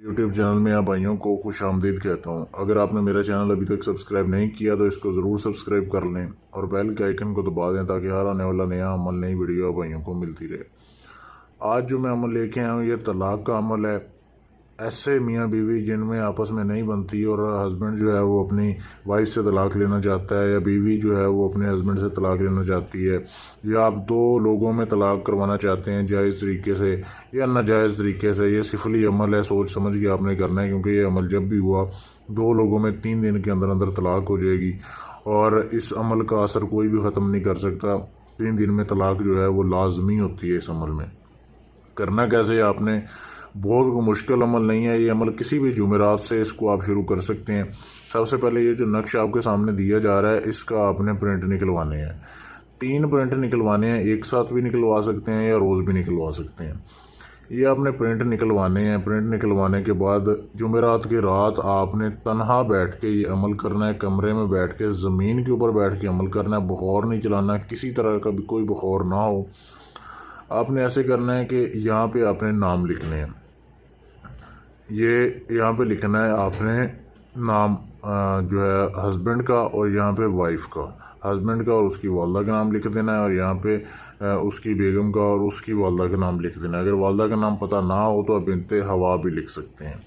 YouTube channel में आप भाइयों को खुश आमदीद कहता हूँ। अगर आपने मेरा चैनल अभी तक सब्सक्राइब नहीं किया तो इसको ज़रूर सब्सक्राइब कर लें और बेल के आइकन को दबा दें ताकि हर आने वाला नया अमल, नई वीडियो आप भाइयों को मिलती रहे। आज जो मैं अमल लेके आया हूँ ये तलाक का अमल है। ऐसे मियाँ बीवी जिनमें आपस में नहीं बनती और हस्बैंड जो है वो अपनी वाइफ से तलाक लेना चाहता है, या बीवी जो है वो अपने हस्बैंड से तलाक लेना चाहती है, या आप दो लोगों में तलाक करवाना चाहते हैं जायज़ तरीके से या नाजायज़ तरीके से। ये सिफली अमल है, सोच समझ के आपने करना है, क्योंकि ये अमल जब भी हुआ 2 लोगों में 3 दिन के अंदर अंदर तलाक हो जाएगी और इस अमल का असर कोई भी ख़त्म नहीं कर सकता। 3 दिन में तलाक जो है वो लाजमी होती है। इस अमल में करना कैसे, आपने बहुत मुश्किल अमल नहीं है। ये अमल किसी भी जुमेरात से इसको आप शुरू कर सकते हैं। सबसे पहले ये जो नक्श आपके सामने दिया जा रहा है इसका आपने प्रिंट निकलवाने हैं। 3 प्रिंट निकलवाने हैं, एक साथ भी निकलवा सकते हैं या रोज़ भी निकलवा सकते हैं। ये आपने प्रिंट निकलवाने हैं। प्रिंट निकलवाने के बाद जुमेरात की रात आपने तन्हा बैठ के ये अमल करना है। कमरे में बैठ के, ज़मीन के ऊपर बैठ के अमल करना है। बुखार नहीं चलाना, किसी तरह का भी कोई बुखार ना हो। आपने ऐसे करना है कि यहाँ पे आपने नाम लिखने हैं। ये यहाँ पे लिखना है आपने नाम जो है हस्बैंड का और यहाँ पे वाइफ का। हस्बैंड का और उसकी वालदा का नाम लिख देना है, और यहाँ पे उसकी बेगम का और उसकी वालदा का नाम लिख देना है। अगर वालदा का नाम पता ना हो तो आप बिनते हवा भी लिख सकते हैं।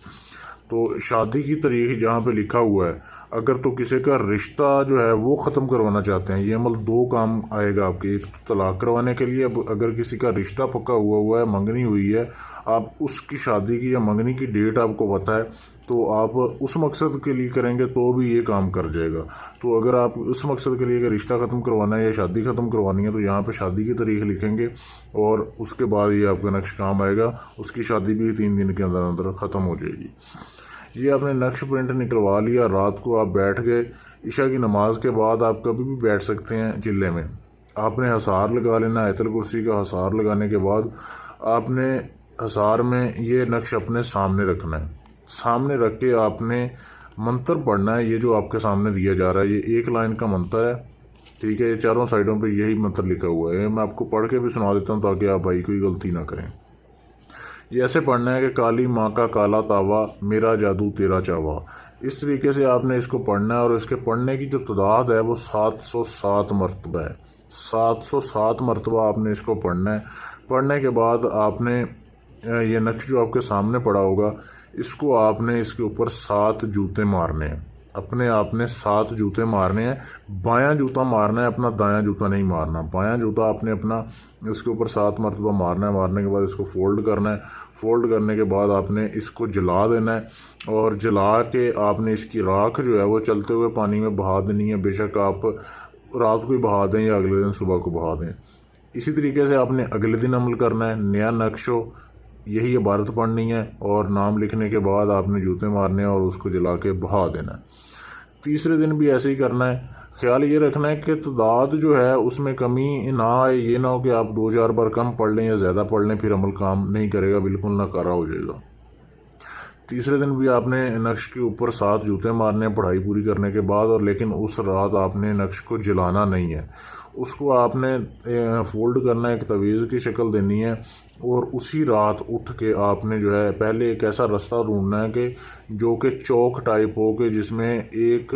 तो शादी की तारीख जहाँ पे लिखा हुआ है, अगर तो किसी का रिश्ता जो है वो ख़त्म करवाना चाहते हैं, ये अमल 2 काम आएगा आपके। एक तो तलाक करवाने के लिए, अब अगर किसी का रिश्ता पक्का हुआ है, मंगनी हुई है, आप उसकी शादी की या मंगनी की डेट आपको पता है, तो आप उस मकसद के लिए करेंगे तो भी ये काम कर जाएगा। तो अगर आप उस मकसद के लिए कि रिश्ता ख़त्म करवाना है या शादी ख़त्म करवानी है, तो यहाँ पे शादी की तारीख लिखेंगे और उसके बाद ये आपका नक्श काम आएगा। उसकी शादी भी 3 दिन के अंदर अंदर ख़त्म हो जाएगी। ये आपने नक्श प्रिंट निकलवा लिया। रात को आप बैठ गए, इशा की नमाज के बाद आप कभी भी बैठ सकते हैं चिल्ले में। आपने हसार लगा लेना। आयतल कुर्सी का हसार लगाने के बाद आपने हसार में ये नक्श अपने सामने रखना है। सामने रख के आपने मंत्र पढ़ना है। ये जो आपके सामने दिया जा रहा है ये 1 लाइन का मंत्र है, ठीक है। ये चारों साइडों पे यही मंत्र लिखा हुआ है। मैं आपको पढ़ के भी सुना देता हूँ ताकि आप भाई कोई गलती ना करें। ये ऐसे पढ़ना है कि काली माँ का काला तावा, मेरा जादू तेरा चावा। इस तरीके से आपने इसको पढ़ना है, और इसके पढ़ने की जो तादाद है वो 707 मरतबा है। 707 मरतबा आपने इसको पढ़ना है। पढ़ने के बाद आपने ये नक्श जो आपके सामने पड़ा होगा, इसको आपने इसके ऊपर 7 जूते मारने हैं। अपने आपने 7 जूते मारने हैं। बायां जूता मारना है अपना, दायां जूता नहीं मारना। बायां जूता आपने अपना इसके ऊपर 7 मरतबा मारना है। मारने के बाद इसको फोल्ड करना है। फोल्ड करने के बाद आपने इसको जला देना है, और जला के आपने इसकी राख जो है वो चलते हुए पानी में बहा देनी है। बेशक आप रात को ही बहा दें या अगले दिन सुबह को बहा दें। इसी तरीके से आपने अगले दिन अमल करना है। नया नक्श हो, यही इबारत पढ़नी है, और नाम लिखने के बाद आपने जूते मारने हैं और उसको जला के बहा देना है। तीसरे दिन भी ऐसे ही करना है। ख्याल ये रखना है कि तादाद जो है उसमें कमी ना आए। ये ना हो कि आप 2-4 बार कम पढ़ लें या ज़्यादा पढ़ लें, फिर अमल काम नहीं करेगा, बिल्कुल नकारा हो जाएगा। तीसरे दिन भी आपने नक्श के ऊपर 7 जूते मारने हैं पढ़ाई पूरी करने के बाद, और लेकिन उस रात आपने नक्श को जलाना नहीं है। उसको आपने फोल्ड करना है, एक तवीज़ की शक्ल देनी है, और उसी रात उठ के आपने जो है पहले एक ऐसा रास्ता ढूंढना है कि जो कि चौक टाइप हो, के जिसमें एक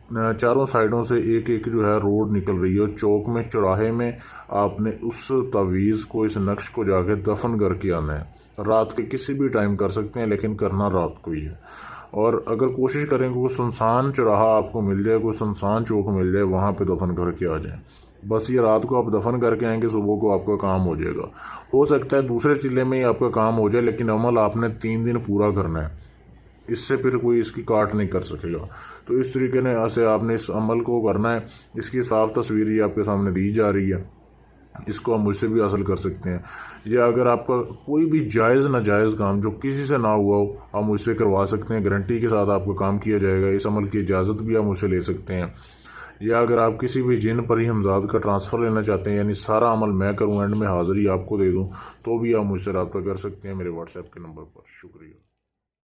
चारों साइडों से एक एक जो है रोड निकल रही है। चौक में, चौराहे में आपने उस तवीज़ को, इस नक्श को जाके दफन करके आना है। रात के किसी भी टाइम कर सकते हैं, लेकिन करना रात को ही है। और अगर कोशिश करें कि कोई सुनसान चौराहा आपको मिल जाए, कोई सुनसान चौक मिल जाए, वहाँ पे दफन करके आ जाएं। बस ये रात को आप दफन करके आएंगे, सुबह को आपका काम हो जाएगा। हो सकता है दूसरे चिल्ले में ही आपका काम हो जाए, लेकिन अमल आपने 3 दिन पूरा करना है। इससे फिर कोई इसकी काट नहीं कर सकेगा। तो इस तरीके से आपने इस अमल को करना है। इसकी साफ तस्वीर ये आपके सामने दी जा रही है। इसको आप मुझसे भी हासिल कर सकते हैं, या अगर आपका कोई भी जायज़ नाजायज़ काम जो किसी से ना हुआ हो, आप मुझसे करवा सकते हैं। गारंटी के साथ आपका काम किया जाएगा। इस अमल की इजाज़त भी आप मुझसे ले सकते हैं। या अगर आप किसी भी जिन परी हमजाद का ट्रांसफ़र लेना चाहते हैं, यानी सारा अमल मैं करूँ, एंड में हाज़िरी आपको दे दूँ, तो भी आप मुझसे रब्ता कर सकते हैं मेरे व्हाट्सएप के नंबर पर। शुक्रिया।